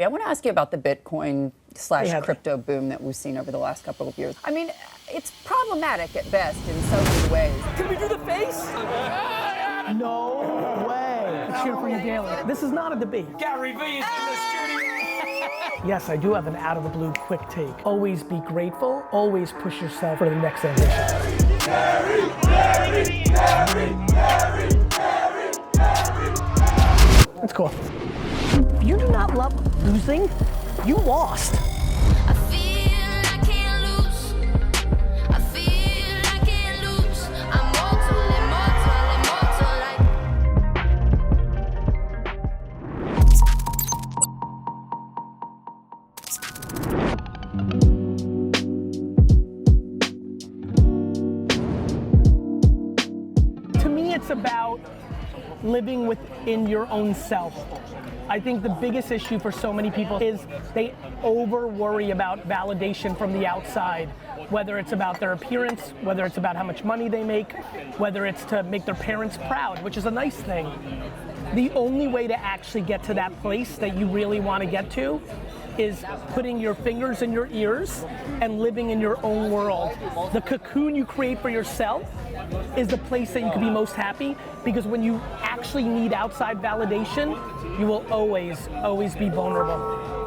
I want to ask you about the Bitcoin / crypto boom that we've seen over the last couple of years. I mean, it's problematic at best in so many ways. Can we do the face? No way. I cheer for you daily. This is not a debate. GaryVee is in the studio. Yes, I do have an out of the blue quick take. Always be grateful. Always push yourself for the next ambition. That's cool. If you do not love losing, you lost. I feel I can't lose. I feel I can't lose. I'm mortal, like. To me, it's about living within your own self. I think the biggest issue for so many people is they over worry about validation from the outside, whether it's about their appearance, whether it's about how much money they make, whether it's to make their parents proud, which is a nice thing. The only way to actually get to that place that you really want to get to is putting your fingers in your ears and living in your own world. The cocoon you create for yourself is the place that you can be most happy, because when you actually need outside validation, you will always be vulnerable.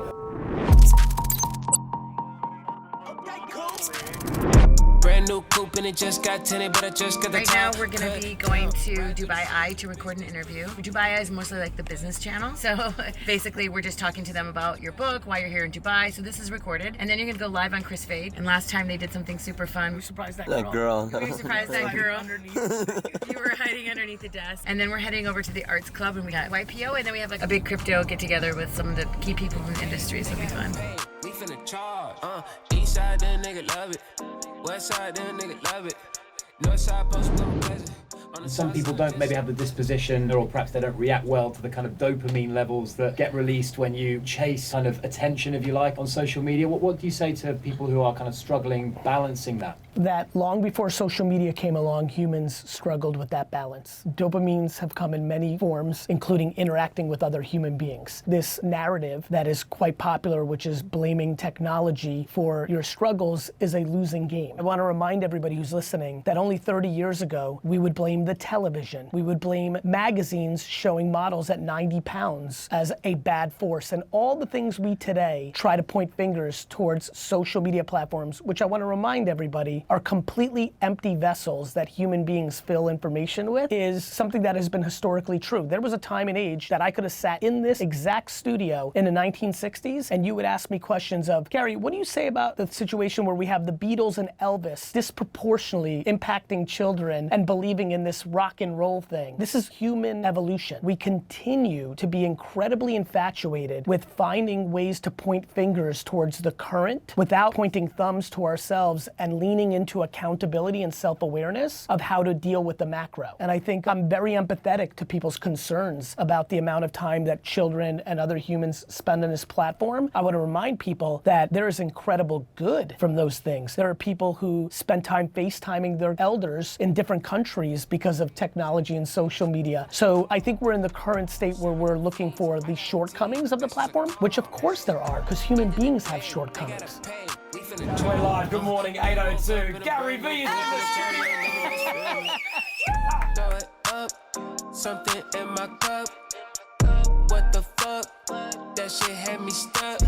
Brand new coupe and it just got tinted, but I just got the Right now we're going to be going to Dubai Eye to record an interview. Dubai Eye is mostly like the business channel. So basically we're just talking to them about your book, why you're here in Dubai. So this is recorded. And then you're going to go live on Chris Fade. And last time they did something super fun. You surprised that girl. Were you surprised that girl? You were hiding underneath the desk. And then we're heading over to the Arts Club and we got YPO. And then we have like a big crypto get together with some of the key people in the industry. So it'll be fun. We finna charge. East side, then nigga love it. West side, then nigga love it. North side, post pleasant. Some people don't maybe have the disposition, or perhaps they don't react well to the kind of dopamine levels that get released when you chase kind of attention, if you like, on social media. What do you say to people who are kind of struggling balancing that? That long before social media came along, humans struggled with that balance. Dopamines have come in many forms, including interacting with other human beings. This narrative that is quite popular, which is blaming technology for your struggles, is a losing game. I want to remind everybody who's listening that only 30 years ago, we would blame the television. We would blame magazines showing models at 90 pounds as a bad force. And all the things we today try to point fingers towards social media platforms, which I want to remind everybody are completely empty vessels that human beings fill information with, is something that has been historically true. There was a time and age that I could have sat in this exact studio in the 1960s and you would ask me questions of, Gary, what do you say about the situation where we have the Beatles and Elvis disproportionately impacting children and believing in this rock and roll thing? This is human evolution. We continue to be incredibly infatuated with finding ways to point fingers towards the current without pointing thumbs to ourselves and leaning into accountability and self-awareness of how to deal with the macro. And I think I'm very empathetic to people's concerns about the amount of time that children and other humans spend on this platform. I want to remind people that there is incredible good from those things. There are people who spend time FaceTiming their elders in different countries because of technology and social media. So I think we're in the current state where we're looking for the shortcomings of the platform, which of course there are, because human beings have shortcomings. We're live, good morning, 8:02. GaryVee is in the studio. Throw it up, something in my cup. What the fuck? That shit had me stuck.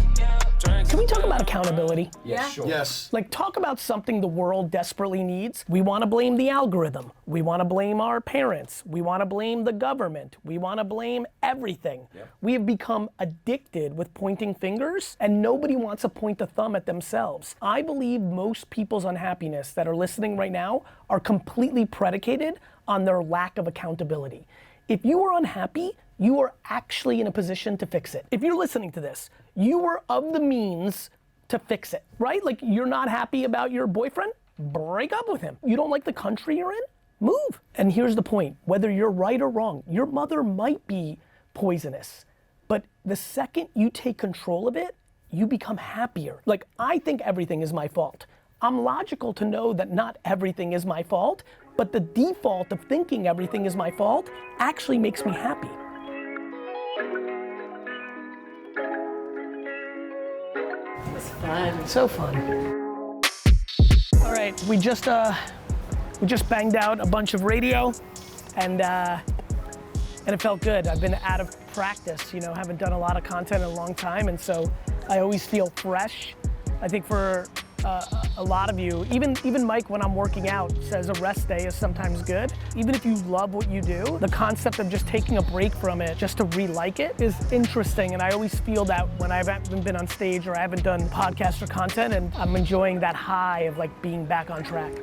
Can we talk about accountability? Yeah, sure. Yes. Like, talk about something the world desperately needs. We want to blame the algorithm. We want to blame our parents. We want to blame the government. We want to blame everything. Yep. We have become addicted with pointing fingers, and nobody wants to point the thumb at themselves. I believe most people's unhappiness that are listening right now are completely predicated on their lack of accountability. If you are unhappy, you are actually in a position to fix it. If you're listening to this, you are of the means to fix it, right? Like, you're not happy about your boyfriend? Break up with him. You don't like the country you're in? Move. And here's the point, whether you're right or wrong, your mother might be poisonous, but the second you take control of it, you become happier. Like, I think everything is my fault. I'm logical to know that not everything is my fault, but the default of thinking everything is my fault actually makes me happy. It was fun. So fun. All right, we just banged out a bunch of radio, and it felt good. I've been out of practice, you know, haven't done a lot of content in a long time, and so I always feel fresh. I think for a lot of you, even Mike, when I'm working out, says a rest day is sometimes good. Even if you love what you do, the concept of just taking a break from it just to re-like it is interesting, and I always feel that when I haven't been on stage or I haven't done podcast or content, and I'm enjoying that high of like being back on track.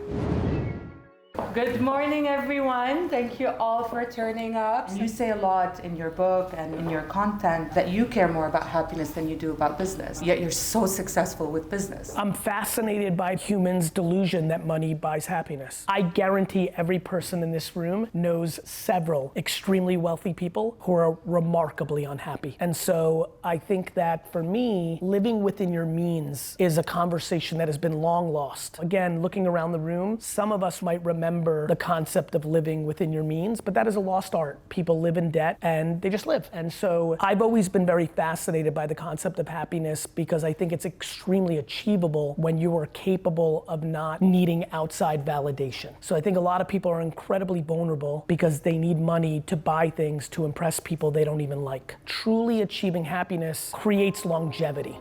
Good morning, everyone. Thank you all for turning up. You say a lot in your book and in your content that you care more about happiness than you do about business, yet you're so successful with business. I'm fascinated by humans' delusion that money buys happiness. I guarantee every person in this room knows several extremely wealthy people who are remarkably unhappy. And so I think that for me, living within your means is a conversation that has been long lost. Again, looking around the room, some of us might remember the concept of living within your means, but that is a lost art. People live in debt and they just live. And so I've always been very fascinated by the concept of happiness because I think it's extremely achievable when you are capable of not needing outside validation. So I think a lot of people are incredibly vulnerable because they need money to buy things to impress people they don't even like. Truly achieving happiness creates longevity.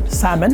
Salmon.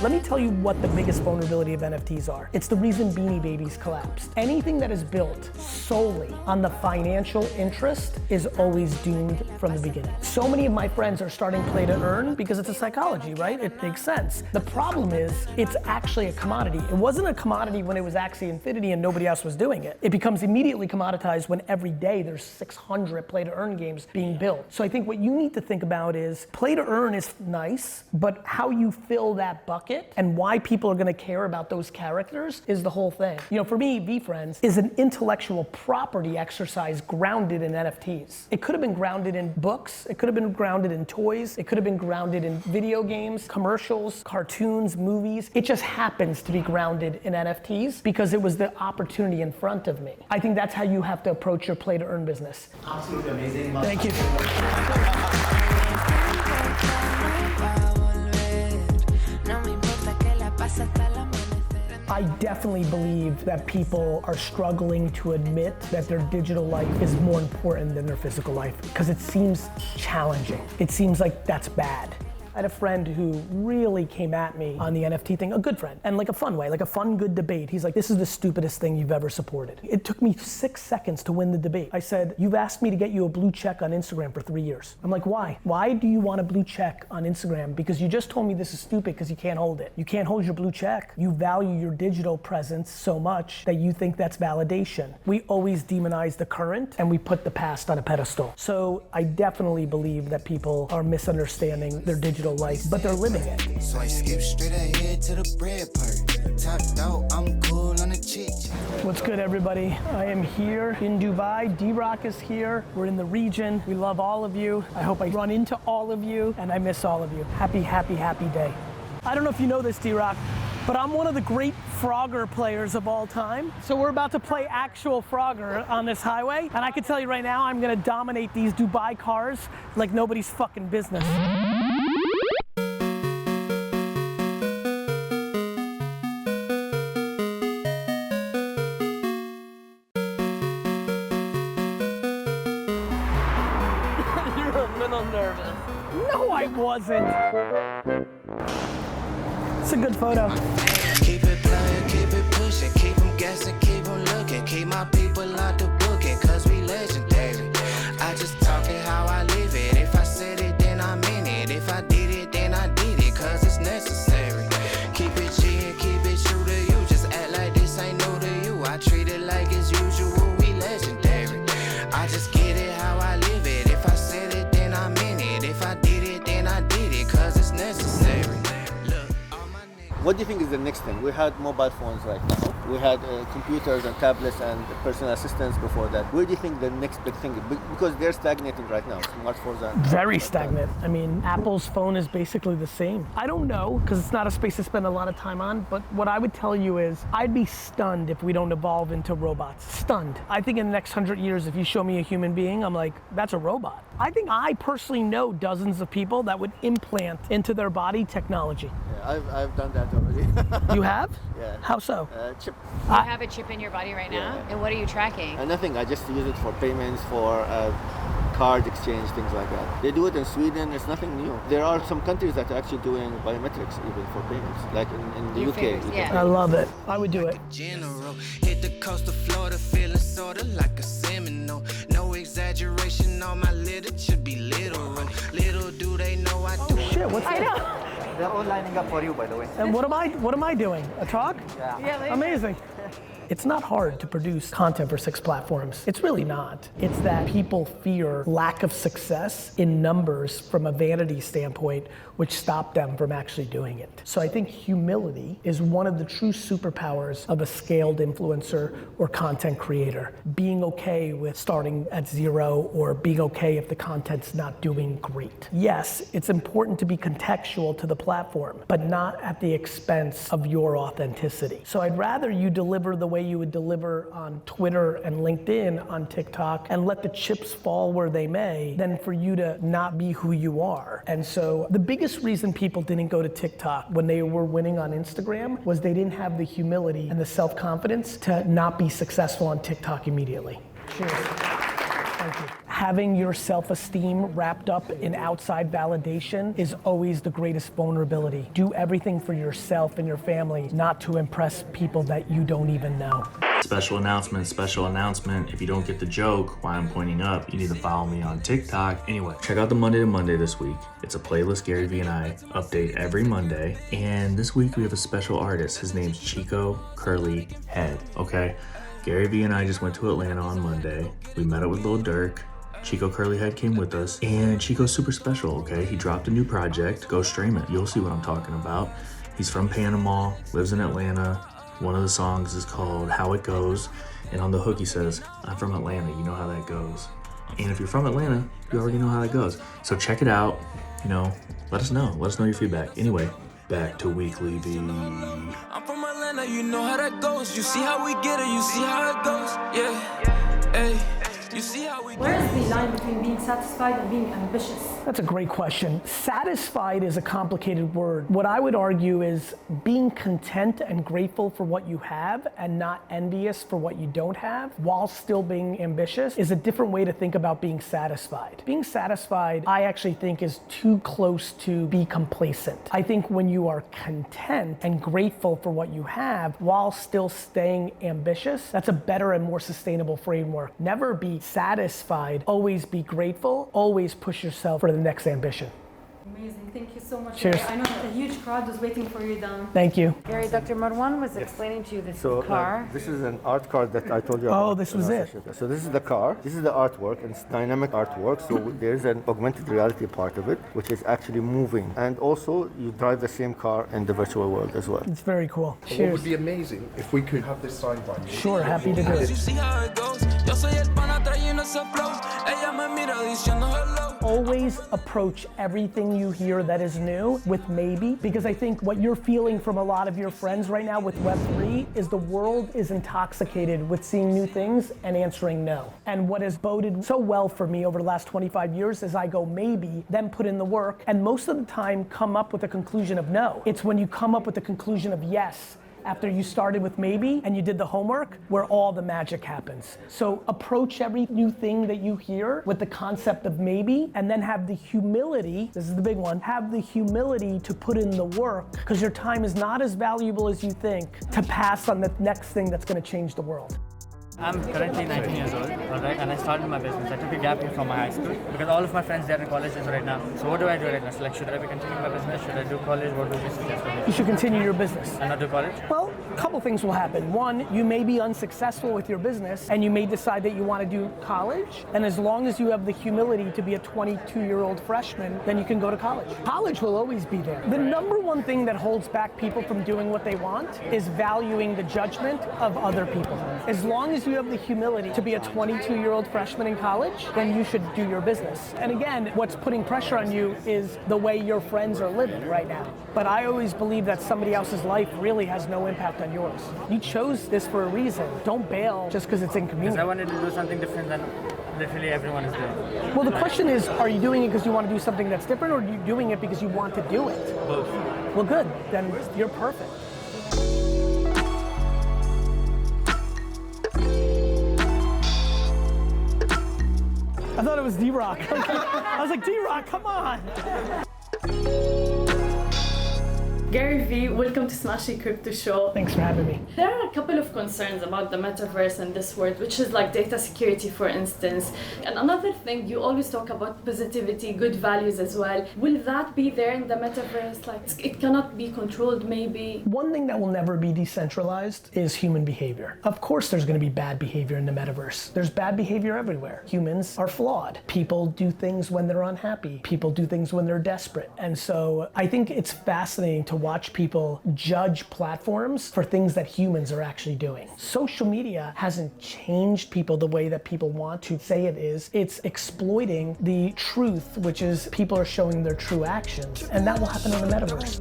Let me tell you what the biggest vulnerability of NFTs are. It's the reason Beanie Babies collapsed. Anything that is built solely on the financial interest is always doomed from the beginning. So many of my friends are starting play to earn because it's a psychology, right? It makes sense. The problem is it's actually a commodity. It wasn't a commodity when it was Axie Infinity and nobody else was doing it. It becomes immediately commoditized when every day there's 600 play to earn games being built. So I think what you need to think about is play to earn is nice, but how you fill that bucket and why people are gonna care about those characters is the whole thing. You know, for me, VeeFriends is an intellectual property exercise grounded in NFTs. It could have been grounded in books, it could have been grounded in toys, it could have been grounded in video games, commercials, cartoons, movies. It just happens to be grounded in NFTs because it was the opportunity in front of me. I think that's how you have to approach your play to earn business. Absolutely amazing. Thank you. I definitely believe that people are struggling to admit that their digital life is more important than their physical life because it seems challenging. It seems like that's bad. I had a friend who really came at me on the NFT thing, a good friend, and like a fun way, like a fun, good debate. He's like, this is the stupidest thing you've ever supported. It took me 6 seconds to win the debate. I said, you've asked me to get you a blue check on Instagram for 3 years. I'm like, why? Why do you want a blue check on Instagram? Because you just told me this is stupid because you can't hold it. You can't hold your blue check. You value your digital presence so much that you think that's validation. We always demonize the current and we put the past on a pedestal. So I definitely believe that people are misunderstanding their digital life, but they're living it. So I skip straight ahead to the bread part. Topped out, I'm cool on the Chit. What's good, everybody? I am here in Dubai. D-Rock is here. We're in the region. We love all of you. I hope I run into all of you, and I miss all of you. Happy, happy, happy day. I don't know if you know this, D-Rock, but I'm one of the great Frogger players of all time. So we're about to play actual Frogger on this highway, and I can tell you right now, I'm gonna dominate these Dubai cars like nobody's fucking business. No, I wasn't. It's a good photo. Keep it playing, keep it pushing, keep them guessing, keep them looking, keep my people out the booking, cause we legendary. I just talking how I live it. If I said it, then I meant it. If I did it, then I did it, cause it's necessary. Keep it G and keep it true to you. Just act like this ain't new to you. I treat it like it's usual, we legendary. I just get it how I live it. If I said it, then I meant it. If I did it, then I did it, cause it's necessary. Look, all my niggas. What do you think is the next thing? We had mobile phones right now. We had computers and tablets and personal assistants before that. Where do you think the next big thing is? Because they're stagnating right now, smartphones and... Very stagnant. I mean, Apple's phone is basically the same. I don't know, because it's not a space to spend a lot of time on, but what I would tell you is, I'd be stunned if we don't evolve into robots. Stunned. I think in the next 100 years, if you show me a human being, I'm like, that's a robot. I think I personally know dozens of people that would implant into their body technology. Yeah, I've done that already. You have? Yeah. How so? Chip. You have a chip in your body right now? Yeah. And what are you tracking? Nothing, I just use it for payments, for card exchange, things like that. They do it in Sweden, it's nothing new. There are some countries that are actually doing biometrics even for payments, like in the Your UK. fingers, yeah. I love it. I would do it. General, hit the coast of Florida, feeling sorta like a Seminole. No exaggeration, all my literature be literal. Little do they know I do. Shit, what's that? They're all lining up for you, by the way. And what am I doing? A talk? Yeah. Amazing. It's not hard to produce content for 6 platforms. It's really not. It's that people fear lack of success in numbers from a vanity standpoint, which stop them from actually doing it. So I think humility is one of the true superpowers of a scaled influencer or content creator. Being okay with starting at 0 or being okay if the content's not doing great. Yes, it's important to be contextual to the platform, but not at the expense of your authenticity. So I'd rather you deliver the way you would deliver on Twitter and LinkedIn, on TikTok, and let the chips fall where they may, than for you to not be who you are. And so the biggest reason people didn't go to TikTok when they were winning on Instagram was they didn't have the humility and the self-confidence to not be successful on TikTok immediately. Cheers. Thank you. Having your self-esteem wrapped up in outside validation is always the greatest vulnerability. Do everything for yourself and your family, not to impress people that you don't even know. Special announcement. If you don't get the joke why I'm pointing up, you need to follow me on TikTok. Anyway, check out the Monday to Monday this week. It's a playlist GaryVee and I update every Monday. And this week we have a special artist. His name's Chicocurlyhead, okay? GaryVee and I just went to Atlanta on Monday. We met up with Lil Durk. Chicocurlyhead came with us, and Chico's super special, okay? He dropped a new project. Go stream it. You'll see what I'm talking about. He's from Panama, lives in Atlanta. One of the songs is called How It Goes, and on the hook he says, I'm from Atlanta, you know how that goes. And if you're from Atlanta, you already know how that goes. So check it out, let us know your feedback. Anyway, back to WeeklyVee. I'm from Atlanta, you know how that goes. You see how we get it, you see how it goes. Yeah, hey. You see how we Where is the line between being satisfied and being ambitious? That's a great question. Satisfied is a complicated word. What I would argue is being content and grateful for what you have and not envious for what you don't have while still being ambitious is a different way to think about being satisfied. Being satisfied, I actually think, is too close to be complacent. I think when you are content and grateful for what you have while still staying ambitious, that's a better and more sustainable framework. Never be satisfied, always be grateful, always push yourself for the next ambition. Amazing, thank you so much. Cheers. I know that a huge crowd was waiting for you down. Thank you. Gary, Dr. Marwan was explaining to you this car. This is an art card that I told you about. Oh, this was it. So this is the car, this is the artwork, and it's dynamic artwork, so there's an augmented reality part of it, which is actually moving. And also, you drive the same car in the virtual world as well. It's very cool. What Cheers. would be amazing if we could have this signed by you? Sure, happy to do it. You see how it goes. Yo soy el pana trayendo ese flow. Ella me mira diciendo hello. Always approach everything you hear that is new with maybe, because I think what you're feeling from a lot of your friends right now with Web3 is the world is intoxicated with seeing new things and answering no. And what has boded so well for me over the last 25 years is I go maybe, then put in the work, and most of the time come up with a conclusion of no. It's when you come up with the conclusion of yes after you started with maybe and you did the homework where all the magic happens. So approach every new thing that you hear with the concept of maybe, and then have the humility, this is the big one, have the humility to put in the work, because your time is not as valuable as you think to pass on the next thing that's gonna change the world. I'm currently 19 years old, alright, and I started my business. I took a gap year from my high school because all of my friends they're in colleges right now. So what do I do right now? So like, should I be continuing my business? Should I do college? What would you suggest for me? You should continue your business. And not do college? Well, a couple things will happen. One, you may be unsuccessful with your business and you may decide that you want to do college. And as long as you have the humility to be a 22-year-old freshman, then you can go to college. College will always be there. The number one thing that holds back people from doing what they want is valuing the judgment of other people. As long as you have the humility to be a 22-year-old freshman in college, then you should do your business. And again, what's putting pressure on you is the way your friends are living right now. But I always believe that somebody else's life really has no impact on yours. You chose this for a reason. Don't bail just because it's inconvenient. Because I wanted to do something different than literally everyone is doing. Well, the question is, are you doing it because you want to do something that's different, or are you doing it because you want to do it? Both. Well, good. Then you're perfect. I thought it was D-Rock. I was like, D-Rock, come on. GaryVee, welcome to Smashy Crypto Show. Thanks for having me. There are a couple of concerns about the metaverse and this word, which is like data security, for instance. And another thing, you always talk about positivity, good values as well. Will that be there in the metaverse? Like, it cannot be controlled, maybe? One thing that will never be decentralized is human behavior. Of course there's going to be bad behavior in the metaverse. There's bad behavior everywhere. Humans are flawed. People do things when they're unhappy. People do things when they're desperate. And so I think it's fascinating to watch people judge platforms for things that humans are actually doing. Social media hasn't changed people the way that people want to say it is. It's exploiting the truth, which is people are showing their true actions. And that will happen in the metaverse.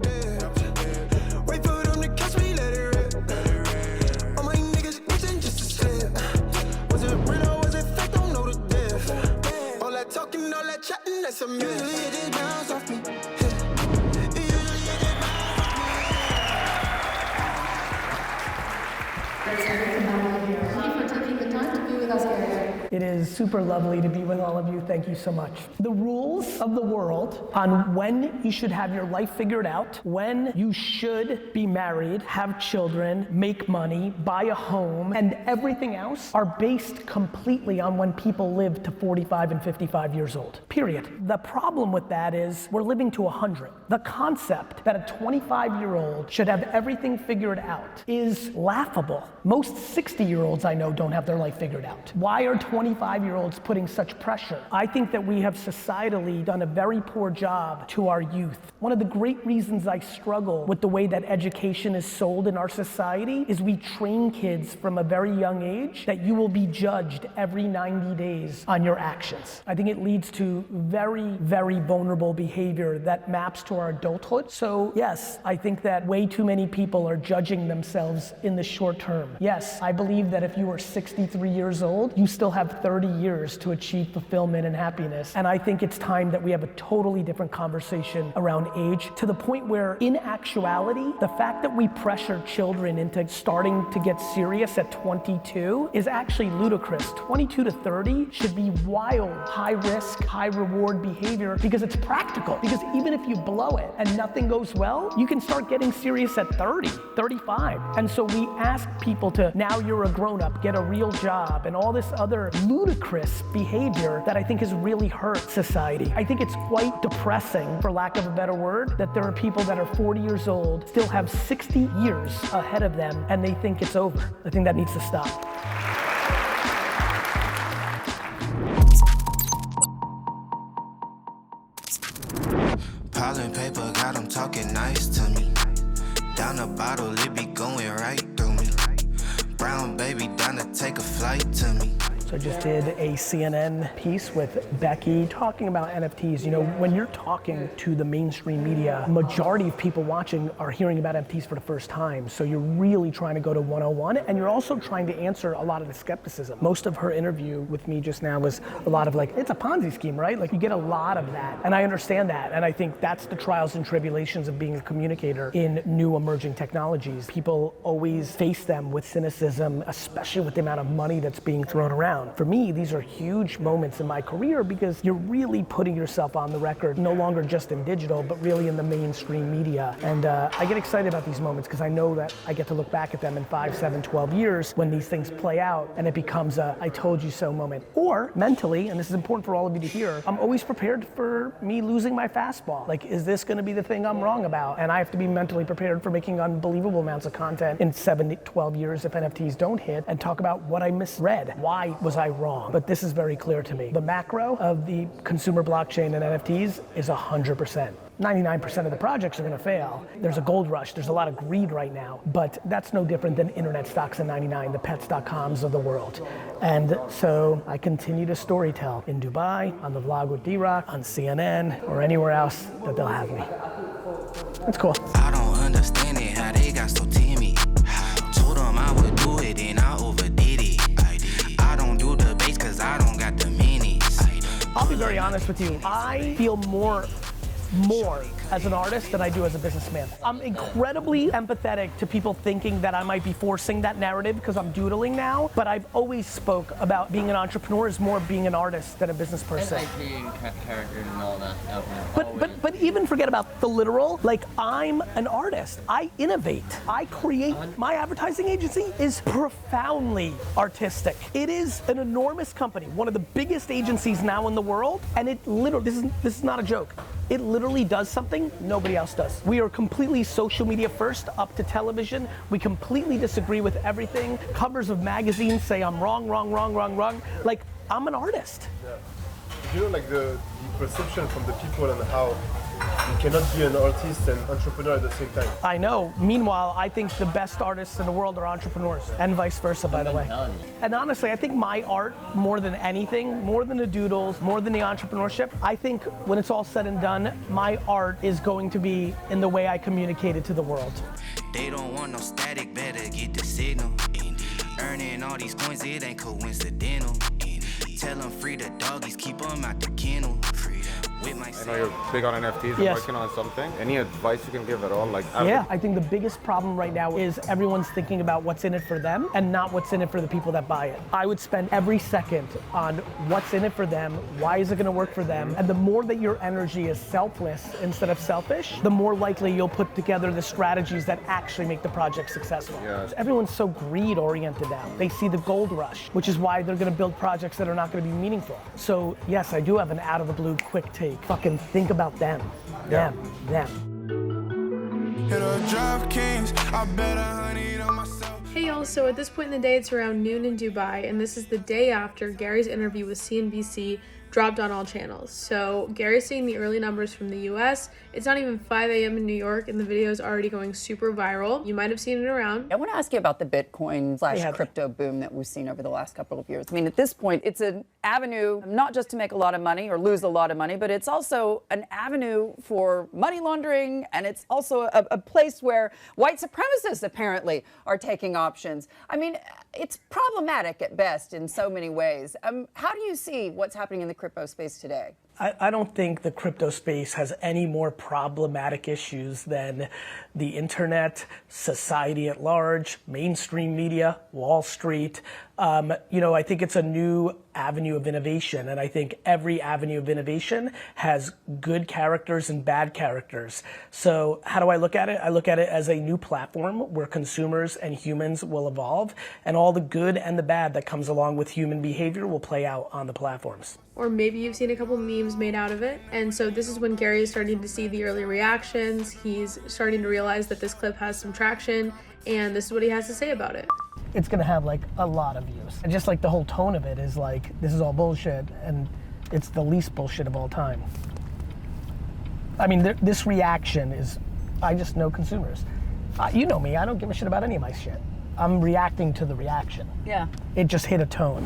It is super lovely to be with all of you. Thank you so much. The rules of the world on when you should have your life figured out, when you should be married, have children, make money, buy a home, and everything else are based completely on when people live to 45 and 55 years old. Period. The problem with that is we're living to 100. The concept that a 25-year-old should have everything figured out is laughable. Most 60-year-olds I know don't have their life figured out. Why are 25-year-olds putting such pressure? I think that we have societally done a very poor job to our youth. One of the great reasons I struggle with the way that education is sold in our society is we train kids from a very young age that you will be judged every 90 days on your actions. I think it leads to very, very vulnerable behavior that maps to our adulthood. So yes, I think that way too many people are judging themselves in the short term. Yes, I believe that if you are 63 years old, you still have 30 years to achieve fulfillment and happiness. And I think it's time that we have a totally different conversation around age, to the point where in actuality, the fact that we pressure children into starting to get serious at 22 is actually ludicrous. 22 to 30 should be wild, high risk, high reward behavior, because it's practical. Because even if you blow it and nothing goes well, you can start getting serious at 30, 35. And so we ask people to, now you're a grown up, get a real job, and all this other ludicrous behavior that I think has really hurt society. I think it's quite depressing, for lack of a better word, that there are people that are 40 years old, still have 60 years ahead of them, and they think it's over. I think that needs to stop. Pollen paper got them talking nice to me. Down the bottle, it be going right through me. Brown baby down to take a flight to me. So I just did a CNN piece with Becky talking about NFTs. You know, when you're talking to the mainstream media, majority of people watching are hearing about NFTs for the first time. So you're really trying to go to 101, and you're also trying to answer a lot of the skepticism. Most of her interview with me just now was a lot of like, it's a Ponzi scheme, right? Like, you get a lot of that. And I understand that. And I think that's the trials and tribulations of being a communicator in new emerging technologies. People always face them with cynicism, especially with the amount of money that's being thrown around. down. For me, these are huge moments in my career because you're really putting yourself on the record, no longer just in digital, but really in the mainstream media. And I get excited about these moments because I know that I get to look back at them in 5, 7, 12 years when these things play out and it becomes a I told you so moment. Or mentally, and this is important for all of you to hear, I'm always prepared for me losing my fastball. Like, is this gonna be the thing I'm wrong about? And I have to be mentally prepared for making unbelievable amounts of content in 7 to 12 years if NFTs don't hit and talk about what I misread. Why was I wrong? But this is very clear to me. The macro of the consumer blockchain and NFTs is 100%. 99% of the projects are gonna fail. There's a gold rush, there's a lot of greed right now, but that's no different than internet stocks in 99, the pets.coms of the world. And so I continue to storytell in Dubai, on the vlog with D-Rock, on CNN, or anywhere else that they'll have me. That's cool. I don't understand it, how they got so timid. Told them I would do it and I overdid it. I don't do the bass cause I don't got the minutes. I'll be very honest with you. I feel more as an artist than I do as a businessman. I'm incredibly empathetic to people thinking that I might be forcing that narrative because I'm doodling now, but I've always spoke about being an entrepreneur is more being an artist than a business person. And character and all that. But even forget about the literal, like I'm an artist. I innovate, I create. My advertising agency is profoundly artistic. It is an enormous company, one of the biggest agencies now in the world, and it literally, this is not a joke. It literally does something nobody else does. We are completely social media first, up to television. We completely disagree with everything. Covers of magazines say I'm wrong. Like, I'm an artist. Yeah. You know, like the perception from the people and how you cannot be an artist and entrepreneur at the same time. I know. Meanwhile, I think the best artists in the world are entrepreneurs, and vice versa, by the way. And honestly, I think my art, more than anything, more than the doodles, more than the entrepreneurship, I think when it's all said and done, my art is going to be in the way I communicate it to the world. They don't want no static, better get the signal. Earning all these coins, it ain't coincidental. Tell them free the doggies, keep them out the kennel. I know you're big on NFTs and Yes. working on something. Any advice you can give at all? Like, Yeah, I think the biggest problem right now is everyone's thinking about what's in it for them and not what's in it for the people that buy it. I would spend every second on what's in it for them, why is it gonna work for them, and the more that your energy is selfless instead of selfish, the more likely you'll put together the strategies that actually make the project successful. Yeah. Everyone's so greed oriented now. They see the gold rush, which is why they're gonna build projects that are not gonna be meaningful. So yes, I do have an out of the blue quick take. Fucking think about them. Them. Hey y'all, so at this point in the day it's around noon in Dubai, and this is the day after Gary's interview with CNBC dropped on all channels. So Gary's seeing the early numbers from the US. It's not even 5 a.m. in New York and the video is already going super viral. You might have seen it around. I want to ask you about the Bitcoin / crypto boom that we've seen over the last couple of years. I mean, at this point, it's an avenue not just to make a lot of money or lose a lot of money, but it's also an avenue for money laundering, and it's also a place where white supremacists apparently are taking options. I mean, it's problematic at best in so many ways. How do you see what's happening in the crypto space today? I don't think the crypto space has any more problematic issues than the internet, society at large, mainstream media, Wall Street. I think it's a new avenue of innovation, and I think every avenue of innovation has good characters and bad characters. So how do I look at it? I look at it as a new platform where consumers and humans will evolve, and all the good and the bad that comes along with human behavior will play out on the platforms. Or maybe you've seen a couple memes made out of it. And so this is when Gary is starting to see the early reactions. He's starting to realize that this clip has some traction, and this is what he has to say about it. It's gonna have like a lot of views. And just like the whole tone of it is like, this is all bullshit, and it's the least bullshit of all time. I mean, this reaction is, I just know consumers. You know me, I don't give a shit about any of my shit. I'm reacting to the reaction. Yeah. It just hit a tone.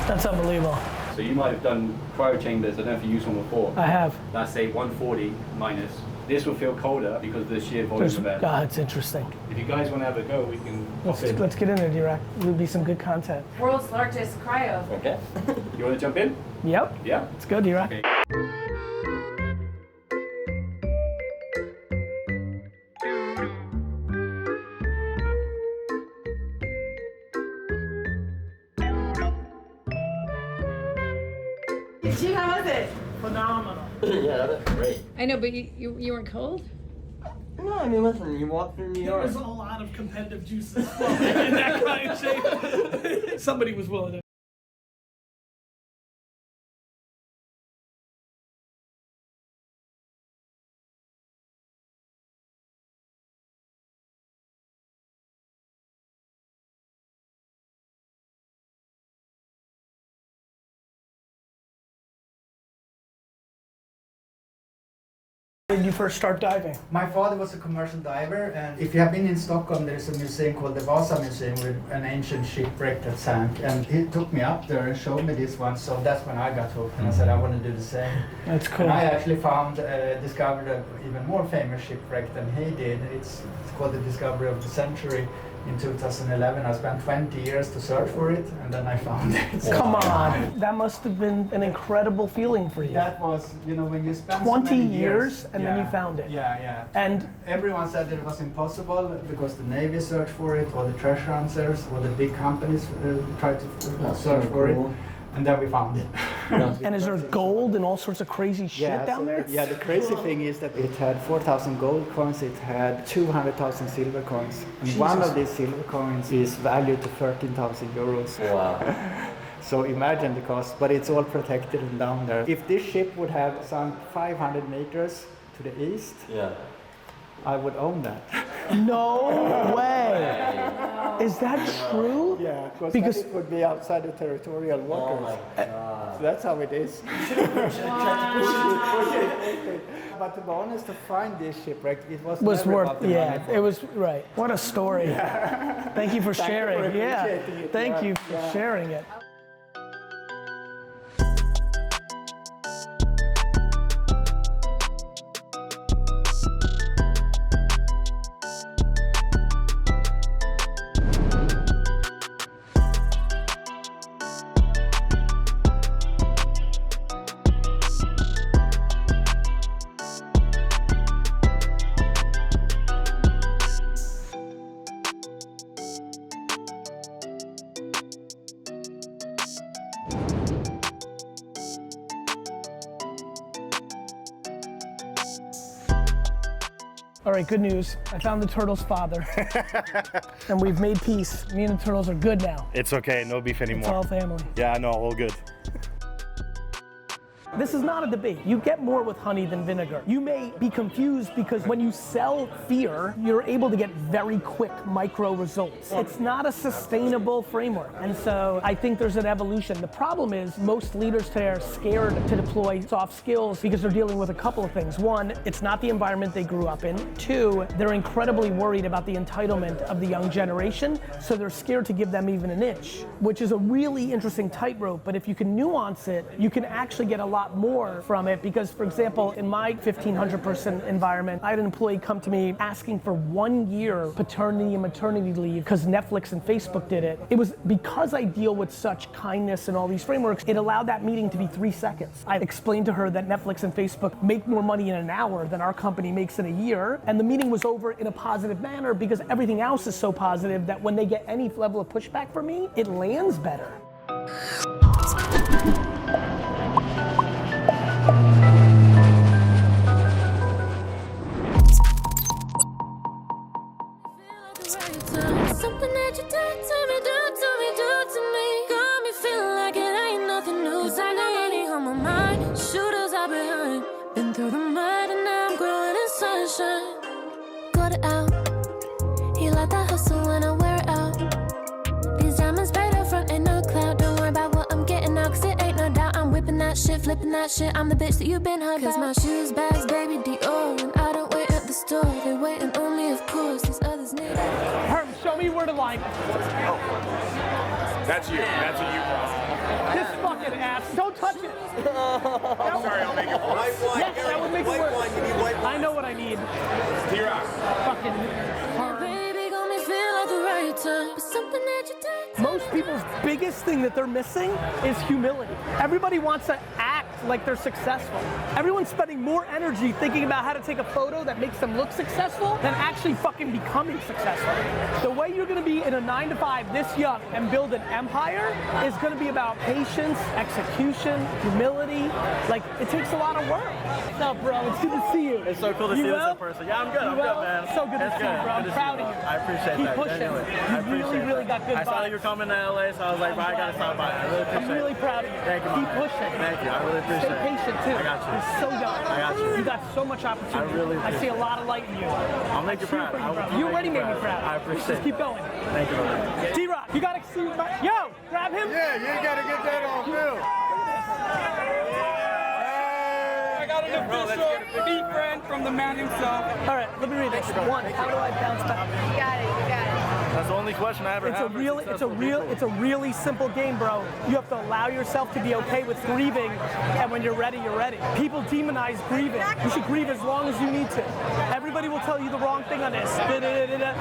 That's unbelievable. So you might have done cryo chambers, I don't know if you used one before. I have. That's say 140 minus This will feel colder because of the sheer volume of air. God, it's interesting. If you guys want to have a go, we can hop in. Let's get in there, D-Rock. It'll be some good content. World's largest cryo. Okay. You want to jump in? Yep. Yeah. Let's go, D-Rock. Okay. Gee, how was it? Phenomenal. Yeah, that's great. I know, but you weren't cold? No, I mean, listen, you walk through New York. There was a lot of competitive juices flowing in that kind of shape. Somebody was willing to. When did you first start diving? My father was a commercial diver, and if you have been in Stockholm, there's a museum called the Vasa Museum with an ancient shipwreck that sank. And he took me up there and showed me this one, so that's when I got hooked, and I said I want to do the same. That's cool. And I actually discovered an even more famous shipwreck than he did. It's called the Discovery of the Century. In 2011, I spent 20 years to search for it, and then I found it. Come on, that must have been an incredible feeling for you. That was, you know, when you spend 20 so many years and then you found it. Yeah, yeah. And everyone said that it was impossible because the Navy searched for it, or the treasure hunters, or the big companies tried to search for it. And then we found it. And is there gold and all sorts of crazy shit down there? Yeah, the crazy thing is that it had 4,000 gold coins, it had 200,000 silver coins. And one of these silver coins is valued to 13,000 euros. Wow. So imagine the cost, but it's all protected and down there. If this ship would have sunk 500 meters to the east, I would own that. No way. Is that true? Yeah, because it would be outside the territorial waters. Oh my God. So that's how it is. But to be honest, to find this shipwreck, it was never worth. about the Yeah, money. it was right. What a story. Thank you for sharing. appreciating it. Thank you for Yeah. sharing it. All right, good news. I found the turtle's father. And we've made peace. Me and the turtles are good now. It's okay, no beef anymore. It's all family. Yeah, no, all good. This is not a debate. You get more with honey than vinegar. You may be confused because when you sell fear, you're able to get very quick micro results. It's not a sustainable framework. And so I think there's an evolution. The problem is most leaders today are scared to deploy soft skills because they're dealing with a couple of things. One, it's not the environment they grew up in. Two, they're incredibly worried about the entitlement of the young generation, so they're scared to give them even an inch, which is a really interesting tightrope. But if you can nuance it, you can actually get a lot more from it because, for example, in my 1,500 person environment, I had an employee come to me asking for 1 year paternity and maternity leave because Netflix and Facebook did it. It was because I deal with such kindness and all these frameworks, it allowed that meeting to be 3 seconds. I explained to her that Netflix and Facebook make more money in an hour than our company makes in a year, and the meeting was over in a positive manner because everything else is so positive that when they get any level of pushback from me, it lands better. Something that you do to me. Got me feeling like it ain't nothing new. Cause I got money on my mind, shooters are behind. Been through the mud and now I'm growing in sunshine. Got it out, he like that hustle when I wear it out. These diamonds better front ain't no cloud. Don't worry about what I'm getting out, cause it ain't no doubt. I'm whipping that shit, flipping that shit. I'm the bitch that you've been heard. Cause my shoes, bags, baby, Dior. And I don't wait at the store, they waiting on me, of course. These others need it. Herm, show me where to line. That's you. That's a you problem. This fucking ass. Don't touch it. I'm sorry, I'll make it worse. Yes, that would make it worse. You need white wine. I know what I need. D-Rock. Fucking Baby, got me feel like the right time, but something that you take. most people's biggest thing that they're missing is humility. Everybody wants to act like they're successful. Everyone's spending more energy thinking about how to take a photo that makes them look successful than actually fucking becoming successful. The way you're gonna be in a 9 to 5 this young and build an empire is gonna be about patience, execution, humility. Like, it takes a lot of work. What's up, bro? It's good to see you. It's so cool to see this in person. Yeah, I'm good. I'm good, man. So good to see you, bro. I'm proud of you. I appreciate Keep that. pushing. Genuinely. You really got good I saw vibes. that you were coming to LA, so I was like, bro, I gotta stop by. I really appreciate it. I'm really proud of you. Thank you, Keep man. pushing. Thank you. I really appreciate it. Stay patient too. I got you. You're so young. I got you. You got so much opportunity. I really I see a lot of light in you. I'll make you proud. You already made me proud. I appreciate Just keep going. Thank you, brother. D-Rock, you gotta see my... Yo, grab him. Yeah, you gotta get that on film. I got an official bee friend from the man himself. All right, let me read this. One, how do I bounce back? You got it, you got it. That's the only question I ever have. It's a really simple game, bro. You have to allow yourself to be okay with grieving, and when you're ready, you're ready. People demonize grieving. You should grieve as long as you need to. Everybody will tell you the wrong thing on this.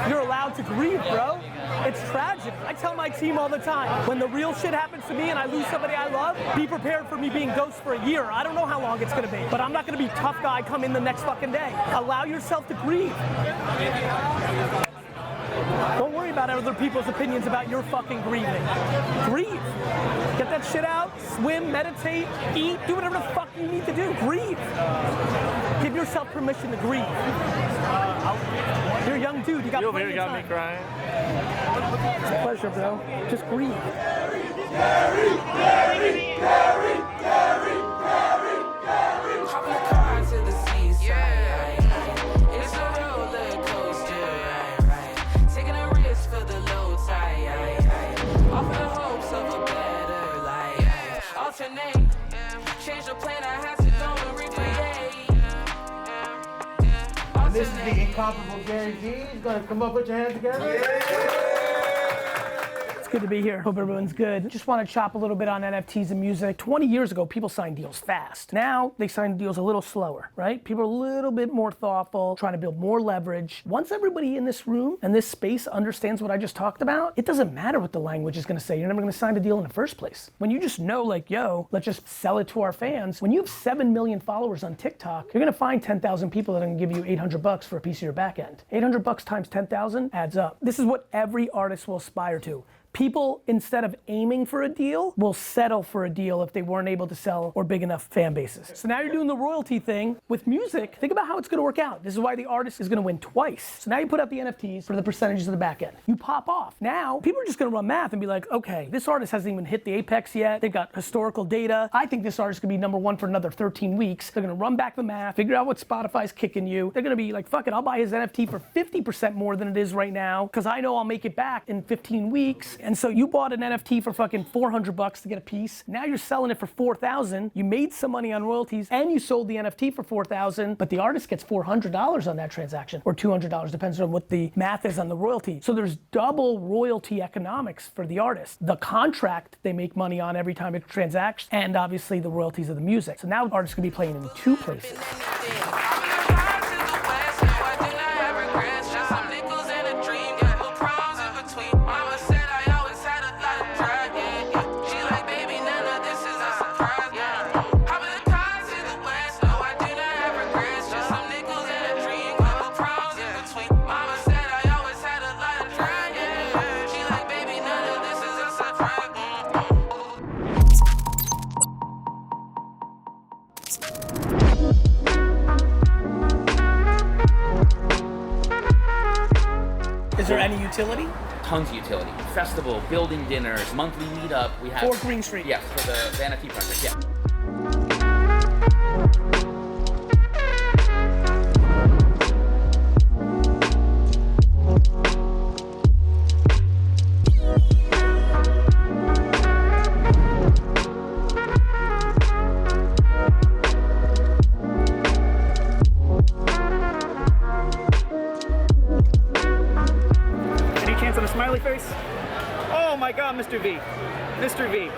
You're allowed to grieve, bro. It's tragic. I tell my team all the time, when the real shit happens to me and I lose somebody I love, be prepared for me being ghost for a year. I don't know how long it's gonna be, but I'm not gonna be tough guy come in the next fucking day. Allow yourself to grieve. Don't worry about other people's opinions about your fucking grieving. Grieve. Get that shit out, swim, meditate, eat, do whatever the fuck you need to do. Grieve. Give yourself permission to grieve. You're a young dude, you got You over plenty here of got time. me crying. It's a pleasure, bro. Just grieve. Hop in the car to the seaside. It's a roller coaster. Taking a risk for the low tide. Offer the hopes of a better life. Alternate. Change the plan. I had to go and recreate. And this is the incomparable GaryVee. He's gonna come up, put your hands together. It's good to be here. Hope everyone's good. Just want to chop a little bit on NFTs and music. 20 years ago, people signed deals fast. Now, they sign deals a little slower, right? People are a little bit more thoughtful, trying to build more leverage. Once everybody in this room and this space understands what I just talked about, it doesn't matter what the language is going to say. You're never going to sign a deal in the first place. When you just know, like, yo, let's just sell it to our fans. When you have 7 million followers on TikTok, you're going to find 10,000 people that are going to give you $800 for a piece of your back end. $800 times 10,000 adds up. This is what every artist will aspire to. People, instead of aiming for a deal, will settle for a deal if they weren't able to sell or big enough fan bases. So now you're doing the royalty thing. With music, think about how it's gonna work out. This is why the artist is gonna win twice. So now you put out the NFTs for the percentages of the back end. You pop off. Now, people are just gonna run math and be like, okay, this artist hasn't even hit the apex yet. They've got historical data. I think this artist could be #1 for another 13 weeks. They're gonna run back the math, figure out what Spotify's kicking you. They're gonna be like, fuck it, I'll buy his NFT for 50% more than it is right now, because I know I'll make it back in 15 weeks. And so you bought an NFT for fucking $400 to get a piece. Now you're selling it for $4,000. You made some money on royalties and you sold the NFT for $4,000, but the artist gets $400 on that transaction, or $200, depends on what the math is on the royalty. So there's double royalty economics for the artist. The contract they make money on every time it transacts, and obviously the royalties of the music. So now artists can be playing in 2 places. Is there any utility? Tons of utility. Festival, building dinners, monthly meetup. We have For Green Street. Yes, for the NFT project. Yeah. Any chance of a smiley face? Oh my God, Mr. V. Mr. V.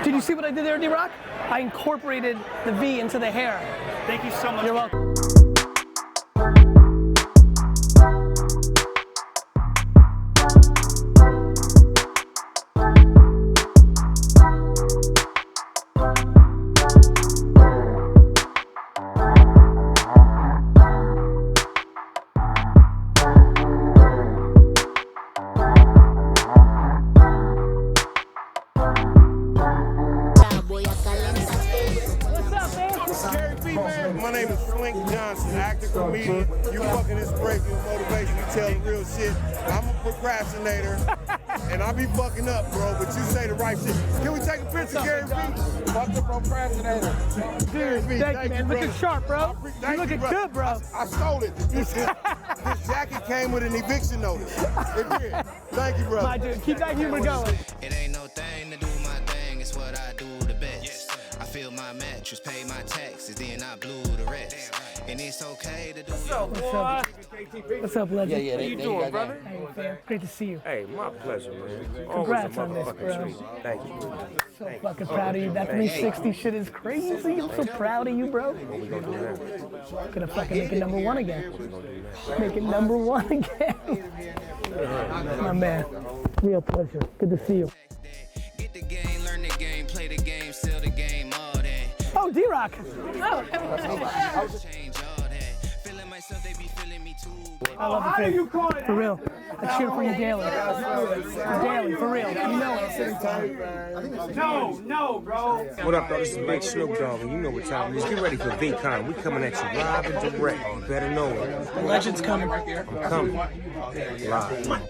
Did you see what I did there, D-Rock? I incorporated the V into the hair. Thank you so much. You're welcome. My name is Flink Johnson, actor, comedian. You fucking inspiration and motivation. You tell the real shit. I'm a procrastinator, and I be fucking up, bro, but you say the right shit. Can we take a picture, GaryVee? Fuck the procrastinator. GaryVee, Thank you, man. brother. Looking sharp, bro. You looking good, bro. I stole it. This jacket came with an eviction notice. It did. Thank you, brother. My dude, keep that humor going. It ain't no thing to do my thing, it's what I do the best. I feel my mattress, pay my taxes, then I blew the rest. And it's okay to do. What's up, boy? What's up, legend? How you doing, brother? Hey, fam. Great to see you. Hey, my pleasure, man. Congrats Always a on this, motherfucking bro. treat. Thank you. So fucking proud of you. That 360 shit is crazy. I'm so proud of you, bro. What we gonna do now? Gonna fucking make it #1 again. Make it #1 again. My man. Real pleasure. Good to see you. Get the game, learn the game, play the game, sell the game, all that. Oh, D-Rock. Change all that. Feeling myself, they be feeling me too. I love you, kid. For real. I cheer for you daily. Daily, for real. You know it. No, bro. What up, though? This is Big Snoop Dogg, and you know what time it is. Get ready for VCon. We coming at you live and direct. You better know it. The legend's coming. I'm coming. Live.